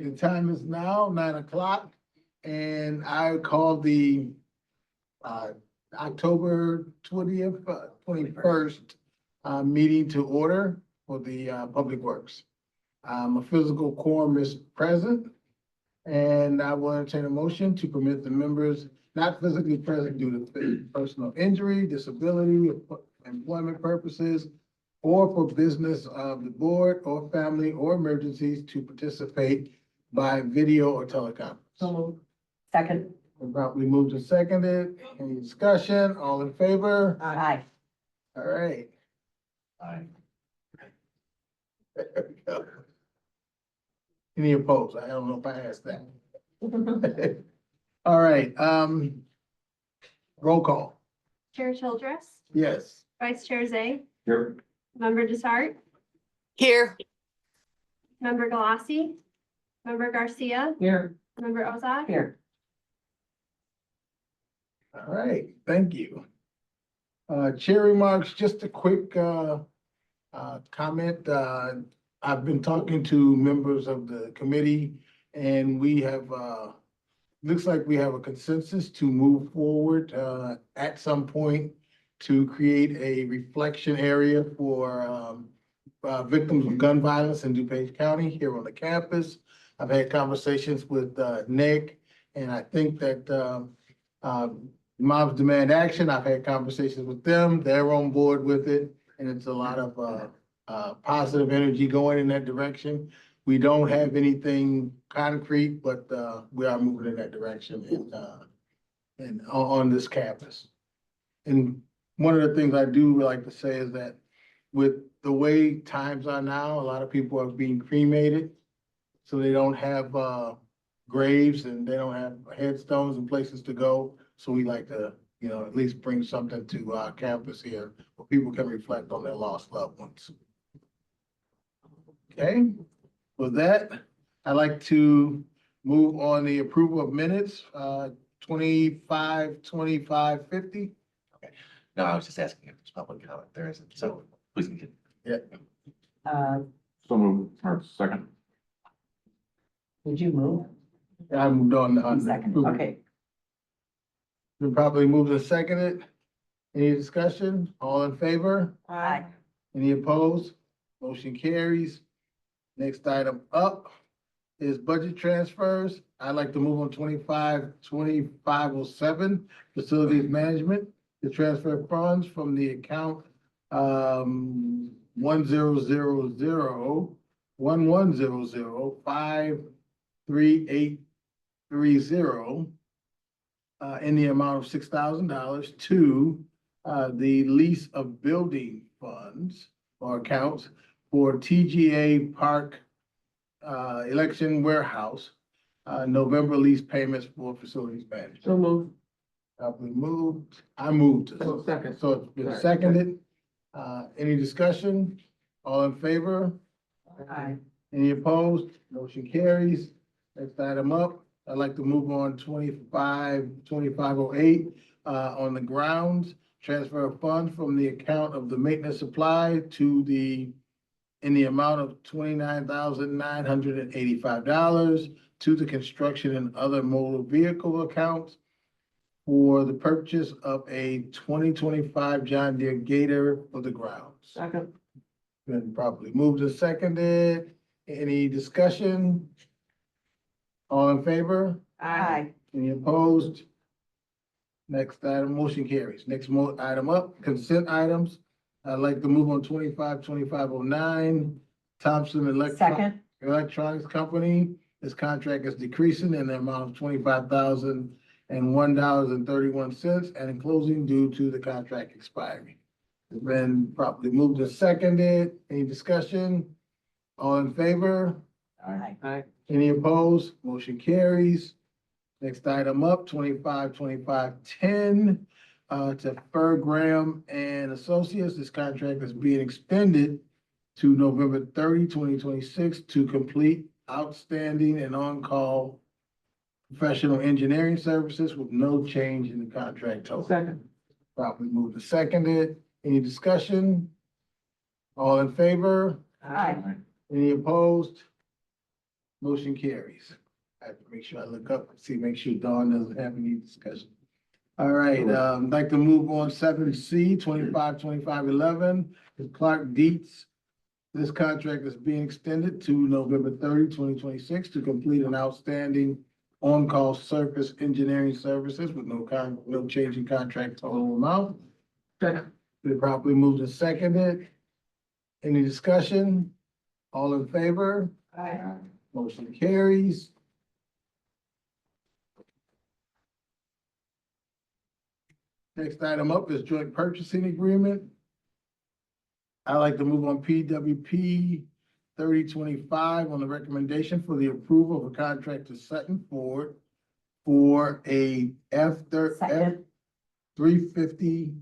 The time is now 9 o'clock, and I call the October 20th, 21st meeting to order for the Public Works. A physical quorum is present, and I will entertain a motion to permit the members not physically present due to personal injury, disability, employment purposes, or for business of the board or family or emergencies to participate by video or teleconference. So moved. Second. Properly moved and seconded. Any discussion? All in favor? Aye. All right. Aye. There we go. Any opposed? I don't know if I asked that. All right, roll call. Chair Childress, Yes. Vice Chair Zay, Here. Member Desart, Here. Member Galassi, Member Garcia, Here. Member Ozak. Here. All right, thank you. Chair remarks, just a quick comment. I've been talking to members of the committee, and we have, looks like we have a consensus to move forward at some point to create a reflection area for victims of gun violence in DuPage County here on the campus. I've had conversations with Nick, and I think that Moms Demand Action, I've had conversations with them. They're on board with it, and it's a lot of positive energy going in that direction. We don't have anything concrete, but we are moving in that direction and on this campus. And one of the things I do like to say is that with the way times are now, a lot of people are being cremated. So they don't have graves and they don't have headstones and places to go. So we like to, at least bring something to our campus here where people can reflect on their lost loved ones. Okay, with that, I'd like to move on the approval of minutes, 25/25/50. No, I was just asking if there's public comment. There isn't, so please continue. So moved, or second. Did you move? I moved on. Second, okay. Been properly moved and seconded. Any discussion? All in favor? Aye. Any opposed? Motion carries. Next item up is budget transfers. I'd like to move on 25/25/07, facilities management, to transfer funds from the account 10001100533830 in the amount of $6,000 to the lease of building funds or accounts for TGA Park Election Warehouse, November lease payments for facilities management. So moved. Properly moved. I moved. Second. So it's been seconded. Any discussion? All in favor? Aye. Any opposed? Motion carries. Next item up, I'd like to move on 25/25/08 on the grounds. Transfer of funds from the account of the maintenance supply to in the amount of $29,985 to the construction and other motor vehicle accounts for the purchase of a 2025 John Deere Gator for the grounds. Second. Been properly moved and seconded. Any discussion? All in favor? Aye. Any opposed? Next item, motion carries. Next item up, consent items. I'd like to move on 25/25/09. Thompson Second. Electronics Company. This contract is decreasing in the amount of $25,001.31 and in closing due to the contract expiring. It's been properly moved and seconded. Any discussion? All in favor? Aye. Aye. Any opposed? Motion carries. Next item up, 25/25/10, to Fur Graham and Associates. This contract is being extended to November 30, 2026 to complete outstanding and on-call professional engineering services with no change in the contract total. Second. Properly moved and seconded. Any discussion? All in favor? Aye. Any opposed? Motion carries. I have to make sure I look up, and see, make sure Dawn doesn't have any discussion. All right, I'd like to move on 7C 25-25-11 is Clark Dietz. This contract is being extended to November 30, 2026, to complete an outstanding on-call surface engineering services with no change in contract total amount. Second. Been properly moved and seconded. Any discussion? All in favor? Aye. Motion carries. Next item up is joint purchasing agreement. I'd like to move on PWP 3025 on the recommendation for the approval of a contract to Sutton Ford for a Second. 350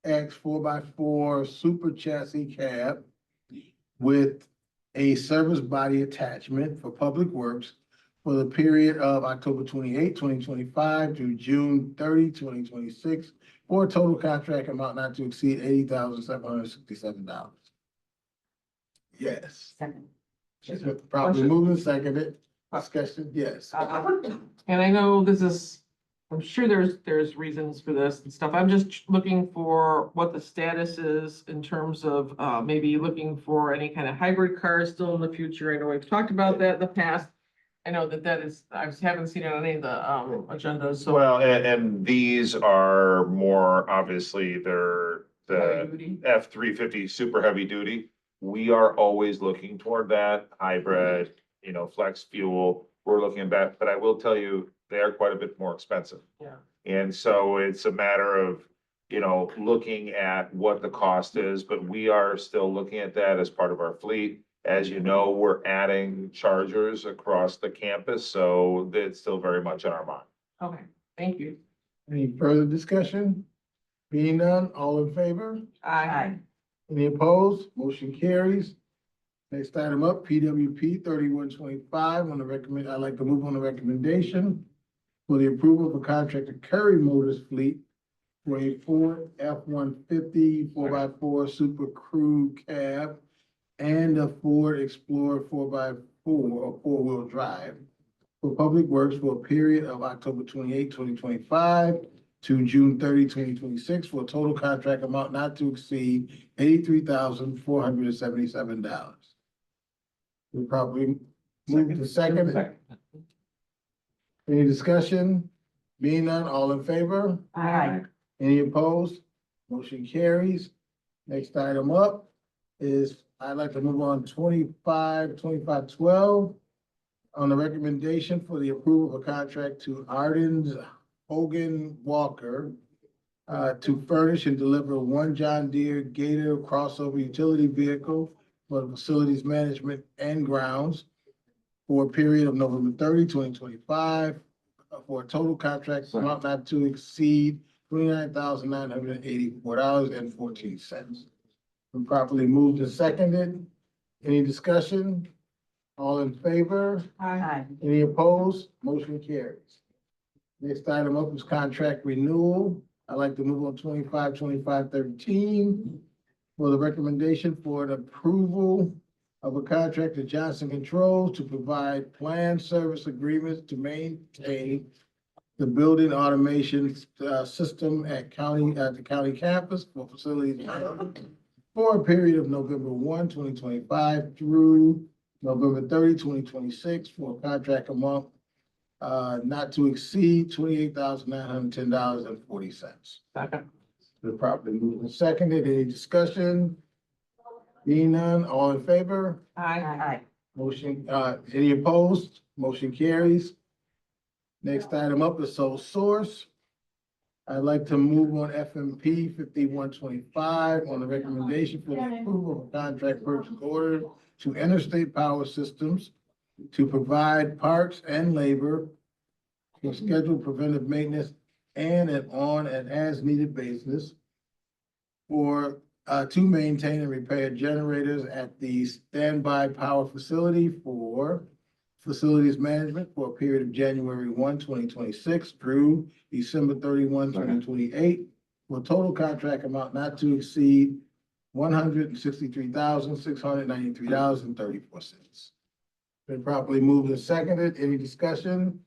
X 4x4 super chassis cab with a service body attachment for Public Works for the period of October 28, 2025 to June 30, 2026, for a total contract amount not to exceed $80,767. Yes. Second. It's been properly moved and seconded. Discussion, yes. And I know this is, I'm sure there's reasons for this and stuff. I'm just looking for what the status is in terms of maybe looking for any kind of hybrid cars still in the future. I know we've talked about that in the past. I know that is, I haven't seen it on any of the agendas, so. Well, and these are more, obviously, they're Heavy the duty. F-350 super heavy duty. We are always looking toward that hybrid, flex fuel. We're looking at that, but I will tell you, they are quite a bit more expensive. Yeah. And so it's a matter of, looking at what the cost is, but we are still looking at that as part of our fleet. As you know, we're adding chargers across the campus, so it's still very much on our mind. Okay, thank you. Any further discussion? Being none, all in favor? Aye. Any opposed? Motion carries. Next item up, PWP 3125 on the recommend, I'd like to move on the recommendation for the approval of a contract to Curry Motors Fleet for a Ford F-150 4x4 Super Crew Cab and a Ford Explorer 4x4 or four-wheel drive for Public Works for a period of October 28, 2025 to June 30, 2026, for a total contract amount not to exceed $83,477. We probably move to second. Any discussion? Being none, all in favor? Aye. Any opposed? Motion carries. Next item up is, I'd like to move on 25-25-12 on the recommendation for the approval of a contract to Ardens Hogan Walker to furnish and deliver one John Deere Gator crossover utility vehicle for facilities management and grounds for a period of November 30, 2025, for a total contract amount not to exceed $29,984.14. Been properly moved and seconded. Any discussion? All in favor? Aye. Any opposed? Motion carries. Next item up is contract renewal. I'd like to move on 25-25-13 for the recommendation for an approval of a contract to Johnson Controls to provide planned service agreements to maintain the building automation system at the county campus for facilities for a period of November 1, 2025 through November 30, 2026, for a contract amount not to exceed $28,910.40. Second. The properly moved and seconded. Any discussion? Being none, all in favor? Aye. Motion, any opposed? Motion carries. Next item up is sole source. I'd like to move on FMP 5125 on the recommendation for the approval of a contract purchase order to Interstate Power Systems to provide parts and labor for scheduled preventive maintenance and on an as-needed basis for to maintain and repair generators at the standby power facility for facilities management for a period of January 1, 2026 through December 31, 2028, for a total contract amount not to exceed $163,693.34. Been properly moved and seconded. Any discussion?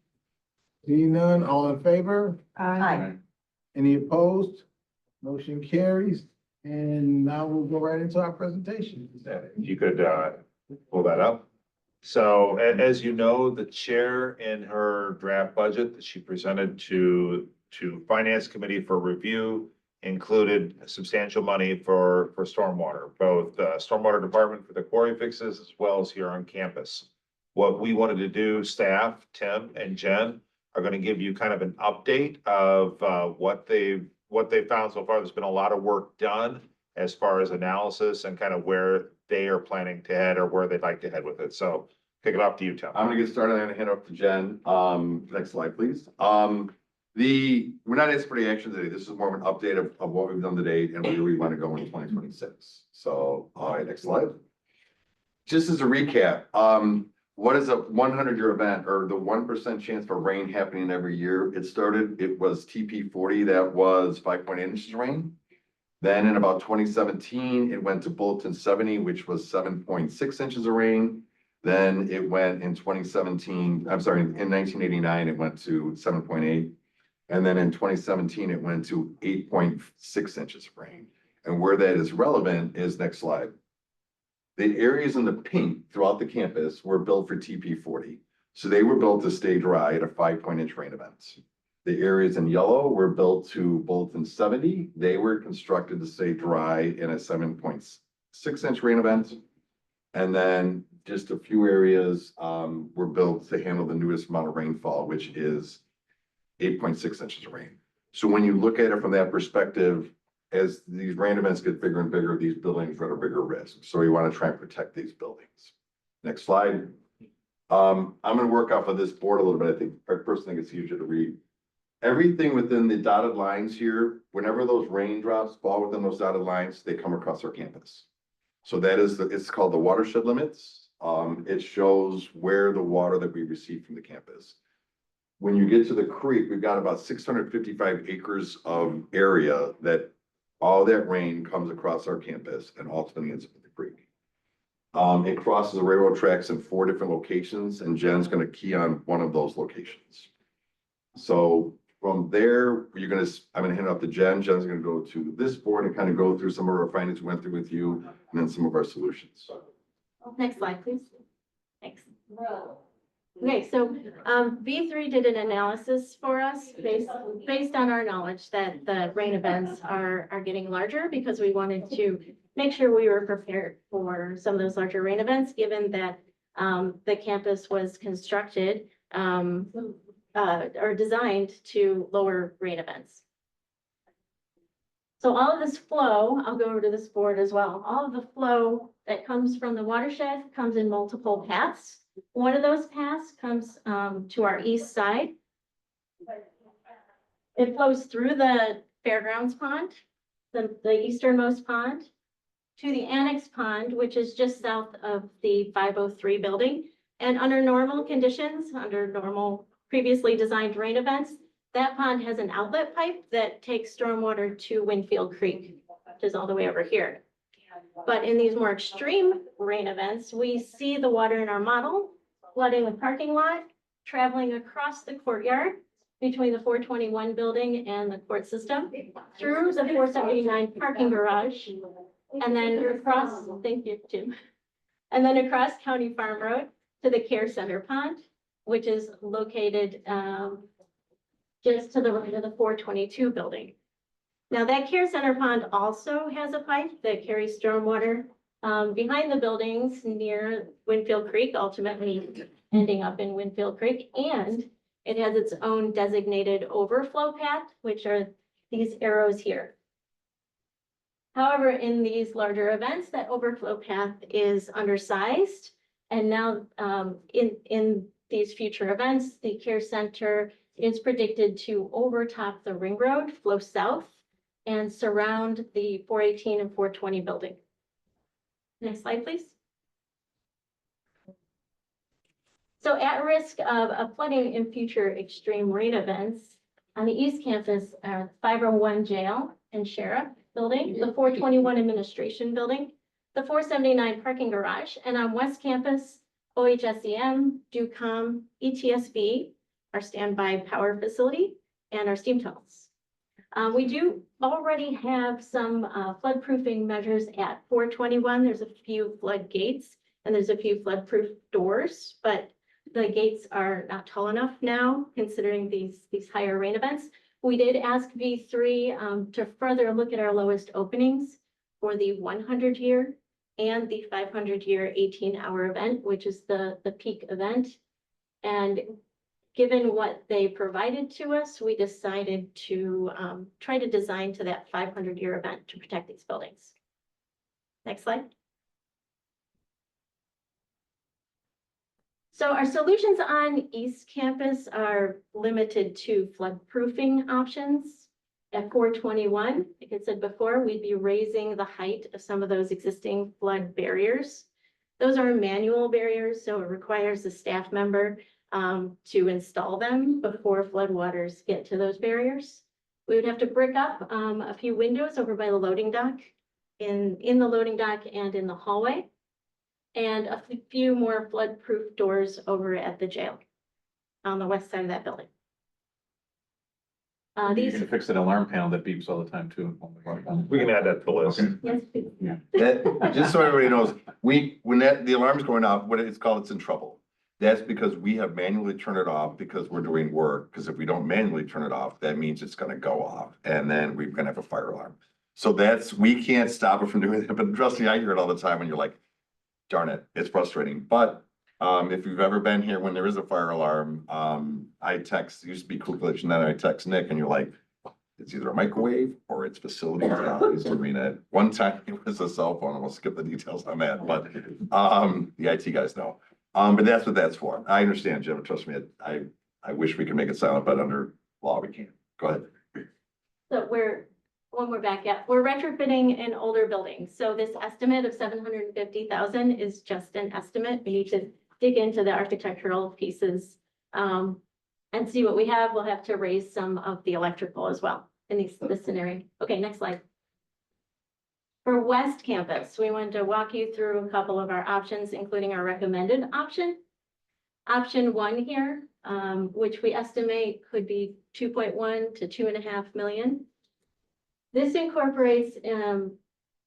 Seeing none, all in favor? Aye. Any opposed? Motion carries. And now we'll go right into our presentation. If you could, pull that up. So as you know, the chair in her draft budget that she presented to Finance Committee for review included substantial money for stormwater, both stormwater department for the quarry fixes as well as here on campus. What we wanted to do, staff, Tim and Jen, are gonna give you kind of an update of what they've found so far. There's been a lot of work done as far as analysis and kind of where they are planning to head or where they'd like to head with it. So kick it off to you, Tim. I'm gonna get started. I'm gonna hand off to Jen. Next slide, please. We're not asking for any action today. This is more of an update of what we've done to date and where we want to go in 2026. So, all right, next slide. Just as a recap, what is a 100-year event or the 1% chance for rain happening every year? It was TP 40, that was 5.8 inches of rain. Then in about 2017, it went to Bulletin 70, which was 7.6 inches of rain. Then it went in 2017, I'm sorry, in 1989, it went to 7.8. And then in 2017, it went to 8.6 inches of rain. And where that is relevant is next slide. The areas in the pink throughout the campus were built for TP 40. So they were built to stay dry at a 5-point-inch rain event. The areas in yellow were built to Bulletin 70. They were constructed to stay dry in a 7.6-inch rain event. And then just a few areas were built to handle the newest amount of rainfall, which is 8.6 inches of rain. So when you look at it from that perspective, as these rain events get bigger and bigger, these buildings run a bigger risk. So we want to try and protect these buildings. Next slide. I'm going to work off of this board a little bit. I personally think it's easier to read. Everything within the dotted lines here, whenever those raindrops fall within those dotted lines, they come across our campus. So that is, it's called the watershed limits. It shows where the water that we receive from the campus. When you get to the creek, we've got about 655 acres of area that all that rain comes across our campus and ultimately ends up in the creek. It crosses the railroad tracks in 4 different locations, and Jen's going to key on one of those locations. So from there, I'm going to hand it off to Jen. Jen's going to go to this board and kind of go through some of our findings we went through with you, and then some of our solutions. Next slide, please. Thanks. Okay, so V3 did an analysis for us based on our knowledge that the rain events are getting larger, because we wanted to make sure we were prepared for some of those larger rain events, given that the campus was constructed or designed to lower rain events. So all of this flow, I'll go over to this board as well. All of the flow that comes from the watershed comes in multiple paths. One of those paths comes to our east side. It flows through the fairgrounds pond, the easternmost pond, to the annex pond, which is just south of the 503 building. And under normal conditions, under normal previously designed rain events, that pond has an outlet pipe that takes stormwater to Winfield Creek, which is all the way over here. But in these more extreme rain events, we see the water in our model flooding the parking lot, traveling across the courtyard between the 421 building and the court system, through the 479 parking garage, and then across, thank you, Jim, and then across County Farm Road to the Care Center Pond, which is located just to the right of the 422 building. Now that Care Center Pond also has a pipe that carries stormwater behind the buildings near Winfield Creek, ultimately ending up in Winfield Creek. And it has its own designated overflow path, which are these arrows here. However, in these larger events, that overflow path is undersized. And now in these future events, the Care Center is predicted to overtop the ring road, flow south, and surround the 418 and 420 building. Next slide, please. So at risk of a flooding in future extreme rain events, on the East Campus are 501 Jail and Sheriff Building, the 421 Administration Building, the 479 Parking Garage, and on West Campus, OHSEM, DuCom, ETSB, our standby power facility, and our steam tunnels. We do already have some floodproofing measures at 421. There's a few flood gates and there's a few floodproof doors, but the gates are not tall enough now, considering these higher rain events. We did ask V3 to further look at our lowest openings for the 100-year and the 500-year 18-hour event, which is the peak event. And given what they provided to us, we decided to try to design to that 500-year event to protect these buildings. Next slide. So our solutions on East Campus are limited to floodproofing options. At 421, like I said before, we'd be raising the height of some of those existing flood barriers. Those are manual barriers, so it requires a staff member to install them before floodwaters get to those barriers. We would have to brick up a few windows over by the loading dock, in the loading dock and in the hallway, and a few more flood-proof doors over at the jail on the west side of that building. You These, can fix an alarm panel that beeps all the time too. We can add that to the list. Okay. yes, please. That, just so everybody knows, when the alarm's going off, what it's called, it's in trouble. That's because we have manually turned it off because we're doing work, because if we don't manually turn it off, that means it's gonna go off, and then we're gonna have a fire alarm. So we can't stop it from doing that, but trust me, I hear it all the time when you're like, darn it, it's frustrating, but if you've ever been here when there is a fire alarm, I text, used to be Cool Village, and then I text Nick, and you're like, it's either a microwave or it's facilities. He's doing it. One time it was a cell phone, and we'll skip the details on that, but the IT guys know. But that's what that's for. I understand, Jim, trust me, I wish we could make it silent, but under law, we can't. Go ahead. So when we're back at, we're retrofitting an older building. So this estimate of 750,000 is just an estimate. We need to dig into the architectural pieces and see what we have. We'll have to raise some of the electrical as well in this scenario. Okay, next slide. For West Campus, we wanted to walk you through a couple of our options, including our recommended option. Option 1 here, which we estimate could be 2.1 to 2.5 million. This incorporates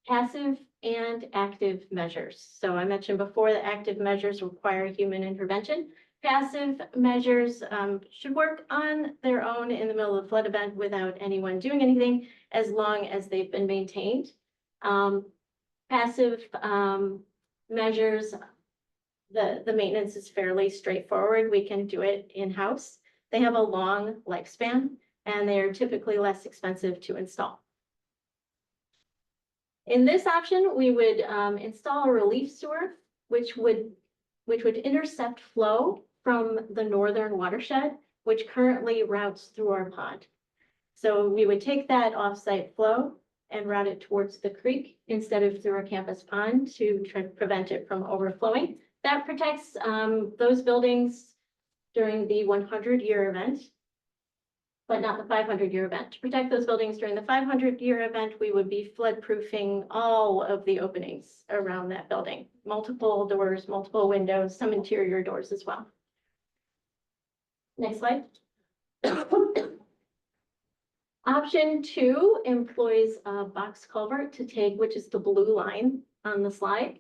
passive and active measures. So I mentioned before that active measures require human intervention. Passive measures should work on their own in the middle of the flood event without anyone doing anything, as long as they've been maintained. Passive measures, the maintenance is fairly straightforward. We can do it in-house. They have a long lifespan and they are typically less expensive to install. In this option, we would install a relief sewer, which would intercept flow from the northern watershed, which currently routes through our pond. So we would take that offsite flow and route it towards the creek instead of through our campus pond to try to prevent it from overflowing. That protects those buildings during the 100-year event, but not the 500-year event. To protect those buildings during the 500-year event, we would be flood-proofing all of the openings around that building. Multiple doors, multiple windows, some interior doors as well. Next slide. Option 2 employs a box culvert to take, which is the blue line on the slide,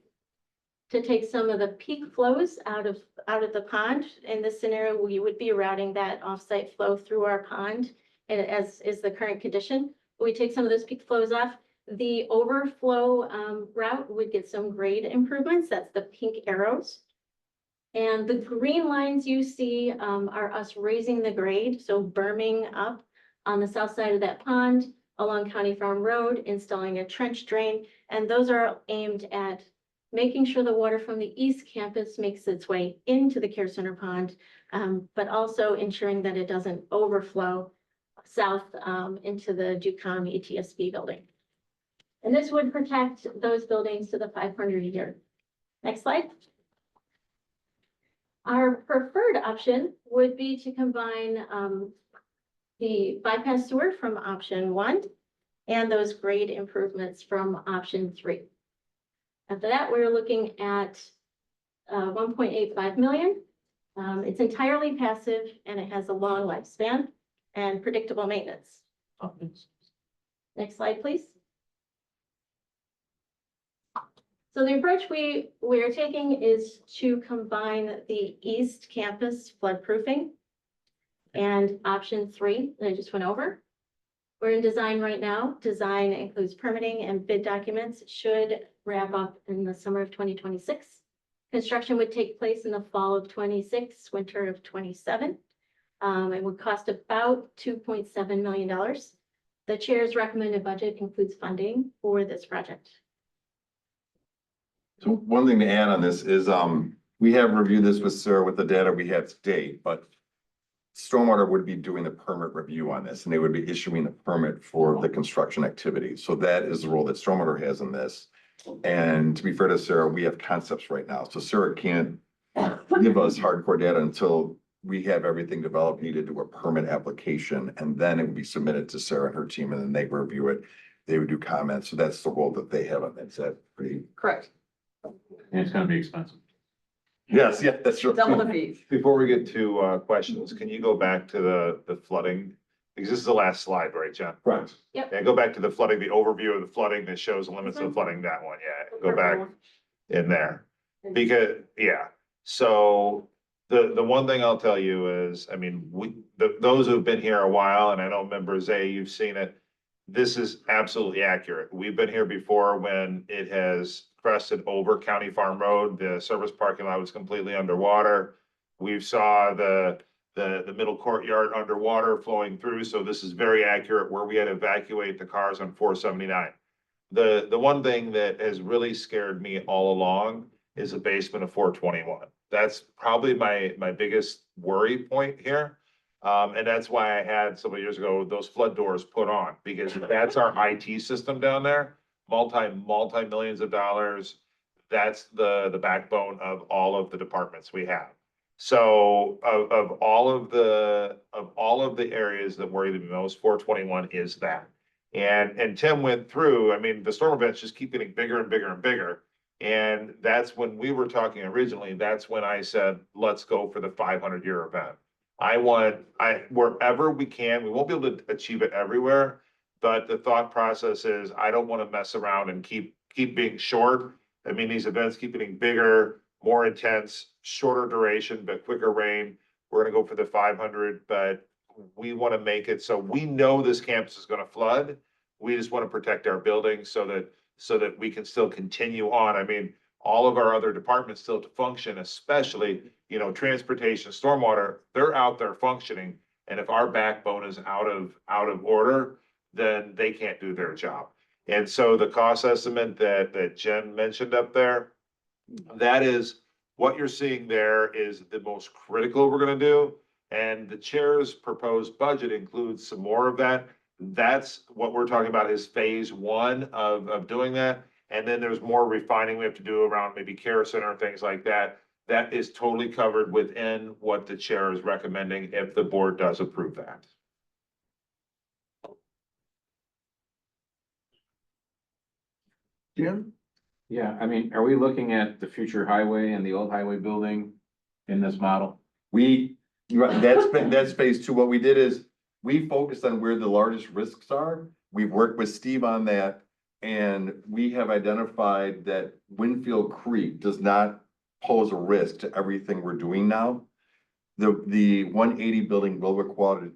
to take some of the peak flows out of the pond. In this scenario, we would be routing that offsite flow through our pond, as is the current condition. We take some of those peak flows off. The overflow route would get some grade improvements. That's the pink arrows. And the green lines you see are us raising the grade, so berming up on the south side of that pond along County Farm Road, installing a trench drain. And those are aimed at making sure the water from the East Campus makes its way into the Care Center pond, but also ensuring that it doesn't overflow south into the DuCom ETSB building. And this would protect those buildings to the 500-year. Next slide. Our preferred option would be to combine the bypass sewer from option 1 and those grade improvements from option 3. After that, we're looking at 1.85 million. It's entirely passive and it has a long lifespan and predictable maintenance. Next slide, please. So the approach we're taking is to combine the East Campus floodproofing and option 3 that I just went over. We're in design right now. Design includes permitting and bid documents. It should wrap up in the summer of 2026. Construction would take place in the fall of 26, winter of 27. It would cost about $2.7 million. The chair's recommended budget includes funding for this project. So one thing to add on this is, we have reviewed this with Sarah with the data we had to date, but Stormwater would be doing the permit review on this and they would be issuing the permit for the construction activity. So that is the role that Stormwater has in this. And to be fair to Sarah, we have concepts right now. So Sarah can't give us hardcore data until we have everything developed, needed to do a permit application, and then it would be submitted to Sarah and her team, and then they review it. They would do comments. So that's the role that they have on it. Is that pretty? Correct. And it's gonna be expensive. Yes, yeah, that's true. Double the fees. Before we get to questions, can you go back to the flooding? Because this is the last slide, right, Jen? Right. Yeah, go back to the flooding, the overview of the flooding that shows the limits of flooding, that one, yeah, go back in there. Because, yeah, so the one thing I'll tell you is, I mean, those who've been here a while, and I know member Zay, you've seen it. This is absolutely accurate. We've been here before when it has crested over County Farm Road. The service parking lot was completely underwater. We saw the middle courtyard underwater flowing through. So this is very accurate where we had to evacuate the cars on 479. The one thing that has really scared me all along is the basement of 421. That's probably my biggest worry point here. And that's why I had several years ago, those flood doors put on, because that's our IT system down there, multi-millions of dollars. That's the backbone of all of the departments we have. So of all of the areas that worry me most, 421 is that. And Tim went through, I mean, the storm events just keep getting bigger and bigger and bigger. And that's when we were talking originally, that's when I said, let's go for the 500-year event. Wherever we can, we won't be able to achieve it everywhere, but the thought process is I don't want to mess around and keep being short. I mean, these events keep getting bigger, more intense, shorter duration, but quicker rain. We're gonna go for the 500, but we want to make it so we know this campus is gonna flood. We just want to protect our buildings so that we can still continue on. I mean, all of our other departments still to function, especially, you know, transportation, stormwater, they're out there functioning. And if our backbone is out of order, then they can't do their job. And so the cost estimate that Jen mentioned up there, that is what you're seeing there is the most critical we're gonna do. And the chair's proposed budget includes some more of that. That's what we're talking about is phase 1 of doing that. And then there's more refining we have to do around maybe care center and things like that. That is totally covered within what the chair is recommending if the board does approve that. Jim? Yeah, I mean, are we looking at the future highway and the old highway building in this model? That's phase 2. What we did is we focused on where the largest risks are. We've worked with Steve on that. And we have identified that Winfield Creek does not pose a risk to everything we're doing now. The 180 building will require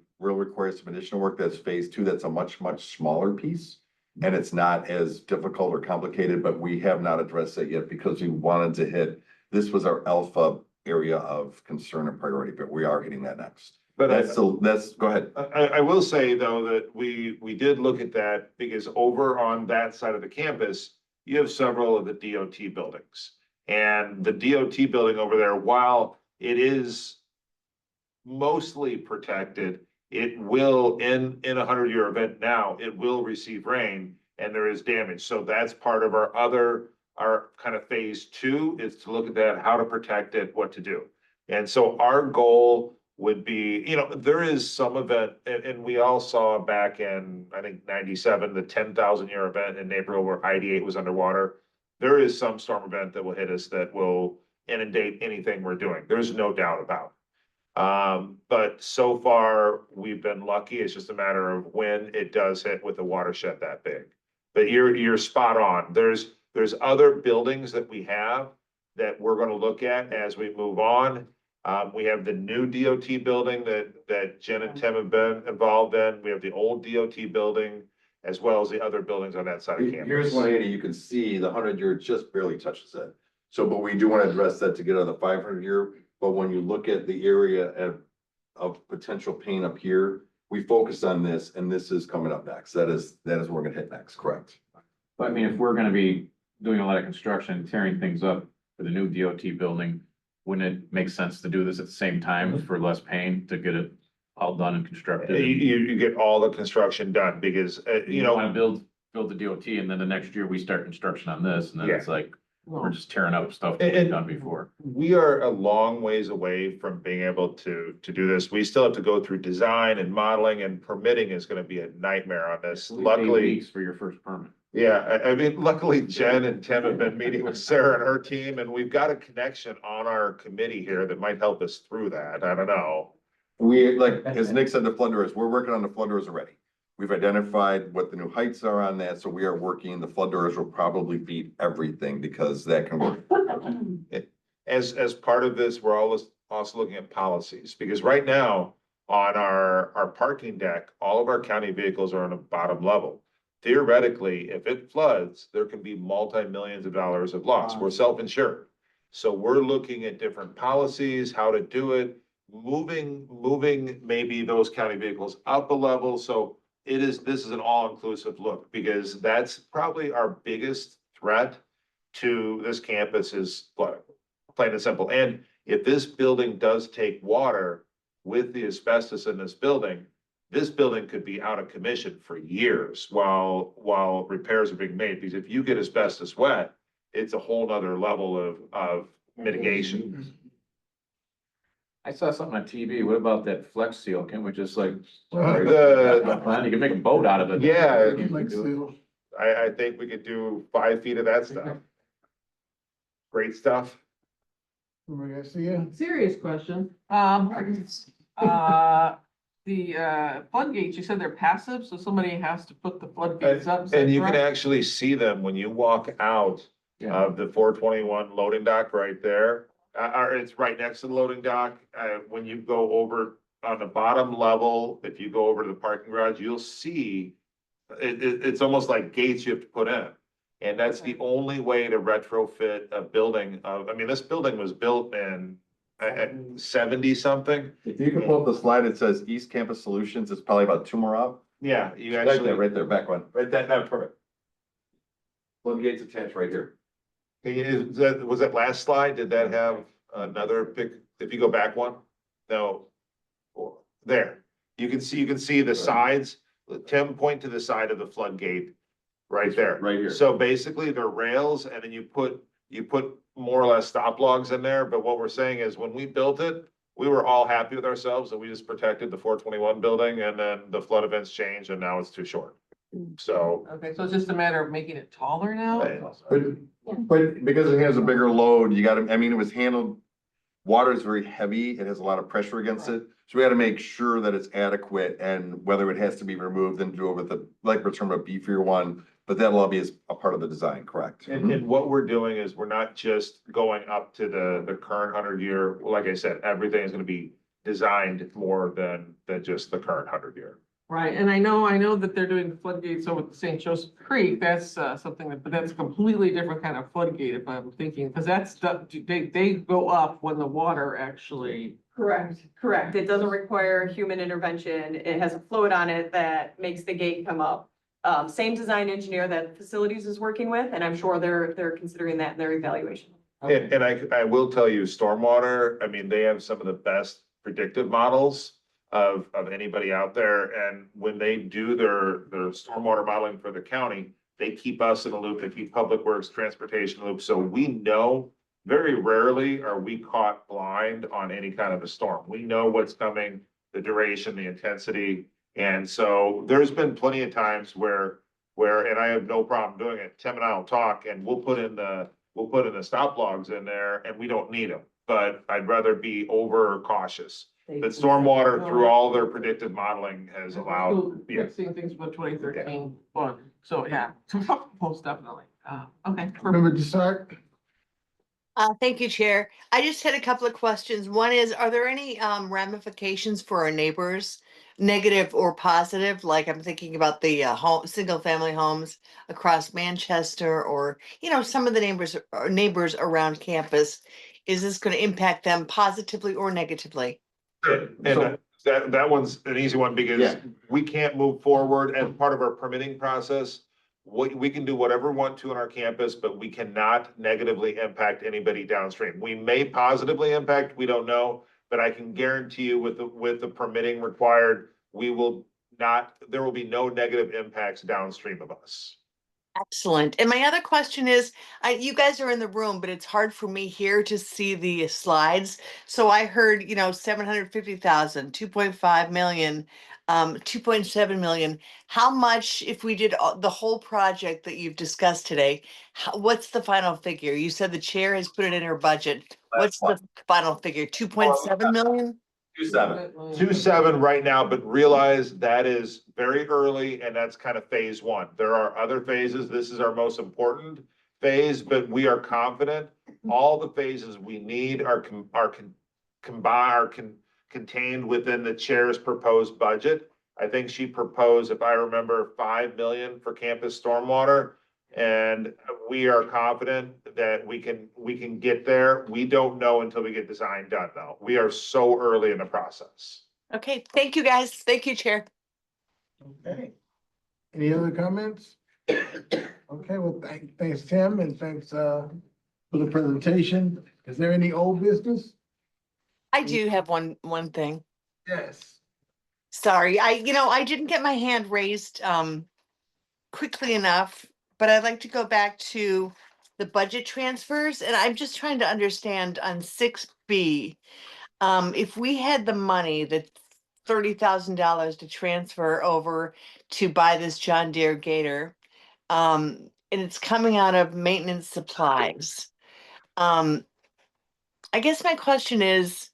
some additional work. That's phase 2. That's a much smaller piece. And it's not as difficult or complicated, but we have not addressed it yet because we wanted to hit, this was our alpha area of concern and priority, but we are hitting that next. But Go ahead. I will say though, that we did look at that because over on that side of the campus, you have several of the DOT buildings. And the DOT building over there, while it is mostly protected, it will in a 100-year event now, it will receive rain and there is damage. So that's part of our kind of phase 2 is to look at that, how to protect it, what to do. And so our goal would be, you know, there is some event, and we all saw back in, I think, 97, the 10,000-year event in April where ID8 was underwater. There is some storm event that will hit us that will inundate anything we're doing. There's no doubt about it. But so far, we've been lucky. It's just a matter of when it does hit with a watershed that big. But you're spot on. There's other buildings that we have that we're gonna look at as we move on. We have the new DOT building that Jen and Tim have been involved in. We have the old DOT building, as well as the other buildings on that side of campus. Here's 180, you can see the 100-year just barely touches it. So, but we do want to address that to get on the 500-year. But when you look at the area of potential pain up here, we focus on this, and this is coming up next. That is what we're gonna hit next, correct? But I mean, if we're gonna be doing a lot of construction, tearing things up for the new DOT building, wouldn't it make sense to do this at the same time for less pain to get it all done and constructed? You get all the construction done because, you know. Wanna build the DOT and then the next year we start construction on this and then it's like, we're just tearing up stuff that we've done before. We are a long ways away from being able to do this. We still have to go through design and modeling, and permitting is gonna be a nightmare on this. 8 Luckily, weeks for your first permit. yeah, I mean, luckily Jen and Tim have been meeting with Sarah and her team, and we've got a connection on our committee here that might help us through that. I don't know. We, like, as Nick said, the flood doors, we're working on the flood doors already. We've identified what the new heights are on that, so we are working, the flood doors will probably beat everything because that can work. As part of this, we're always also looking at policies, because right now on our parking deck, all of our county vehicles are on a bottom level. Theoretically, if it floods, there can be multi-millions of dollars of loss. We're self-insured. So we're looking at different policies, how to do it, moving maybe those county vehicles up a level. So this is an all-inclusive look, because that's probably our biggest threat to this campus is flooding, plain and simple. And if this building does take water with the asbestos in this building could be out of commission for years while repairs are being made. Because if you get asbestos wet, it's a whole nother level of mitigation. I saw something on TV. What about that flex seal? Can't we just like? You The- can make a boat out of it. Yeah. You can Like, do it. still, I think we could do 5 feet of that stuff. Great stuff. Maria Garcia? Serious question. The floodgates, you said they're passive, so somebody has to put the floodgates up. is that And you can correct? actually see them when you walk out Yeah. of the 421 loading dock right there. Or it's right next to the loading dock. When you go over on the bottom level, if you go over to the parking garage, you'll see it's almost like gates you have to put in. And that's the only way to retrofit a building I mean, this building was built in 70 something. If you can pull up the slide, it says East Campus Solutions, it's probably about 2 more up. Yeah, you Right actually. there, right there, back one, right, that, perfect. Floodgates attached right here. Was that last slide? Did that have another pic? If you go back one? No. There. You can see the sides. Tim, point to the side of the floodgate right there. Right here. So basically they're rails, and then you put more or less stop logs in there. But what we're saying is when we built it, we were all happy with ourselves that we just protected the 421 building, and then the flood events changed and now it's too short. So. Okay, so it's just a matter of making it taller now? But because it has a bigger load, you gotta, I mean, it was handled, water is very heavy, it has a lot of pressure against it. So we gotta make sure that it's adequate, and whether it has to be removed and do it with like return a beefier one, but that'll all be as a part of the design, correct? And what we're doing is we're not just going up to the current 100-year, like I said, everything is gonna be designed more than just the current 100-year. Right, and I know that they're doing the floodgates over at St. Joseph Creek, that's something but that's a completely different kind of floodgate, if I'm thinking, because they go up when the water actually. Correct. It doesn't require human intervention. It has a float on it that makes the gate come up. Same design engineer that facilities is working with, and I'm sure they're considering that in their evaluation. And I will tell you, stormwater, I mean, they have some of the best predictive models of anybody out there. And when they do their stormwater modeling for the county, they keep us in the loop, they keep Public Works, Transportation loop. So we know very rarely are we caught blind on any kind of a storm. We know what's coming, the duration, the intensity. And so there's been plenty of times where, and I have no problem doing it, Tim and I will talk and we'll put in the we'll put in the stop logs in there and we don't need them. But I'd rather be over cautious. But stormwater through all their predictive modeling has allowed, Still yeah. fixing things with 2013 fund, so yeah, most definitely, okay. Member Desart? Thank you, Chair. I just had a couple of questions. One is, are there any ramifications for our neighbors, negative or positive? Like I'm thinking about the single-family homes across Manchester, or some of the neighbors around campus. Is this going to impact them positively or negatively? And that one's an easy one because Yeah. we can't move forward as part of our permitting process. We can do whatever we want to on our campus, but we cannot negatively impact anybody downstream. We may positively impact, we don't know, but I can guarantee you with the permitting required, there will be no negative impacts downstream of us. Excellent. And my other question is, you guys are in the room, but it's hard for me here to see the slides. So I heard, 750,000, 2.5 million, 2.7 million. How much, if we did the whole project that you've discussed today, what's the final figure? You said the chair has put it in her budget. What's the final figure? 2.7 million? 27. 2.7 right now, but realize that is very early and that's kind of phase one. There are other phases. This is our most important phase, but we are confident all the phases we need are contained within the chair's proposed budget. I think she proposed, if I remember, 5 million for campus stormwater. And we are confident that we can get there. We don't know until we get design done, though. We are so early in the process. Okay, thank you, guys. Thank you, Chair. Okay. Any other comments? Okay, well, thanks, Tim, and thanks for the presentation. Is there any old business? I do have one thing. Yes. Sorry, I didn't get my hand raised quickly enough, but I'd like to go back to the budget transfers, and I'm just trying to understand on 6B, if we had the money, the $30,000 to transfer over to buy this John Deere Gator, and it's coming out of maintenance supplies. I guess my question is,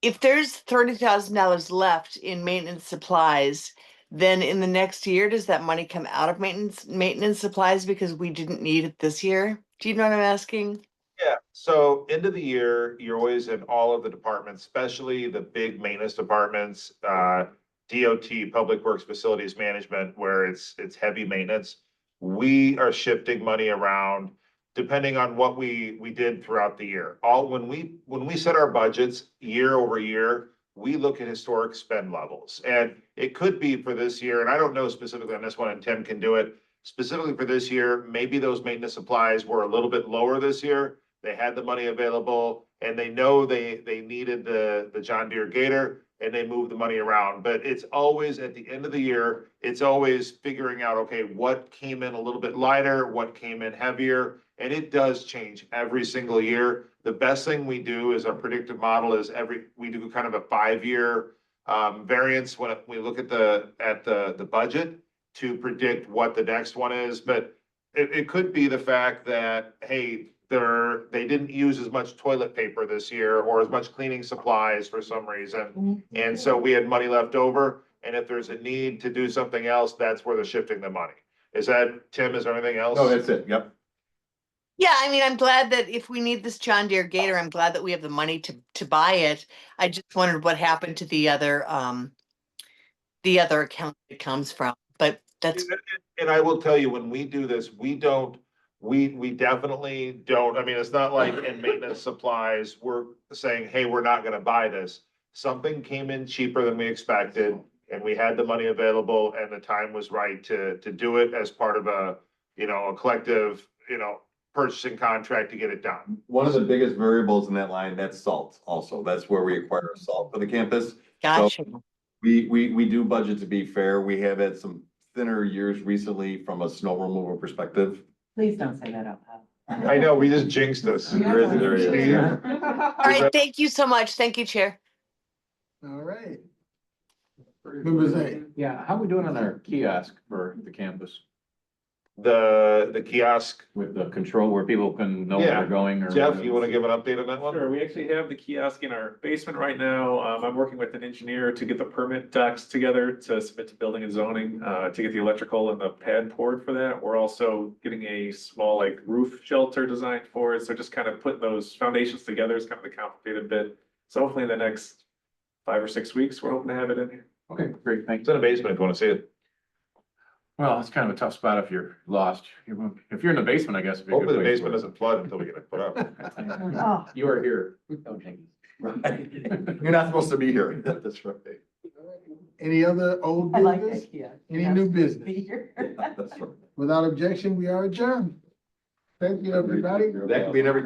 if there's $30,000 left in maintenance supplies, then in the next year, does that money come out of maintenance supplies because we didn't need it this year? Do you know what I'm asking? Yeah, so end of the year, you're always in all of the departments, especially the big maintenance departments, DOT, Public Works Facilities Management, where it's heavy maintenance. We are shifting money around depending on what we did throughout the year. When we set our budgets year over year, we look at historic spend levels. And it could be for this year, and I don't know specifically on this one, and Tim can do it. Specifically for this year, maybe those maintenance supplies were a little bit lower this year. They had the money available and they know they needed the John Deere Gator and they moved the money around. But it's always at the end of the year, it's always figuring out, okay, what came in a little bit lighter, what came in heavier, and it does change every single year. The best thing we do is our predictive model is we do kind of a 5-year variance when we look at the budget to predict what the next one is. But it could be the fact that, hey, they didn't use as much toilet paper this year or as much cleaning supplies for some reason. And so we had money left over. And if there's a need to do something else, that's where they're shifting the money. Tim, is there anything else? No, that's it. Yep. Yeah, I mean, I'm glad that if we need this John Deere Gator, I'm glad that we have the money to buy it. I just wondered what happened to the other account it comes from, but that's. And I will tell you, when we do this, we definitely don't, I mean, it's not like in maintenance supplies, we're saying, hey, we're not gonna buy this. Something came in cheaper than we expected and we had the money available and the time was right to do it as part of a collective, purchasing contract to get it done. One of the biggest variables in that line, that's salt also. That's where we acquire our salt for the campus. Gotcha. We do budget to be fair. We have had some thinner years recently from a snow removal perspective. Please don't say that out loud. I know, we just jinxed us. There is. Steve? All right, thank you so much. Thank you, Chair. All right. Member Zay. Yeah, how are we doing on our kiosk for the campus? The kiosk, With the control where people can know where Yeah. they're going or. Jeff, you wanna give an update on that one? Sure, we actually have the kiosk in our basement right now. I'm working with an engineer to get the permit docs together to submit to building and zoning, to get the electrical and the pad poured for that. We're also getting a small like roof shelter designed for it, so just kind of putting those foundations together is kind of the complicated bit. So hopefully in the next 5 or 6 weeks, we're hoping to have it in here. Okay, great, thanks. It's in the basement if you wanna see it. Well, it's kind of a tough spot if you're lost. If you're in the basement, I guess. it'd be a good Hopefully the place basement for doesn't flood until we get it put up. it. Oh, You are here. Right. You're not supposed to be here. That's right. Any other old I like business? that, yeah. Any new business? Be here. That's right. Without objection, we are adjourned. Thank you, everybody. That could be in every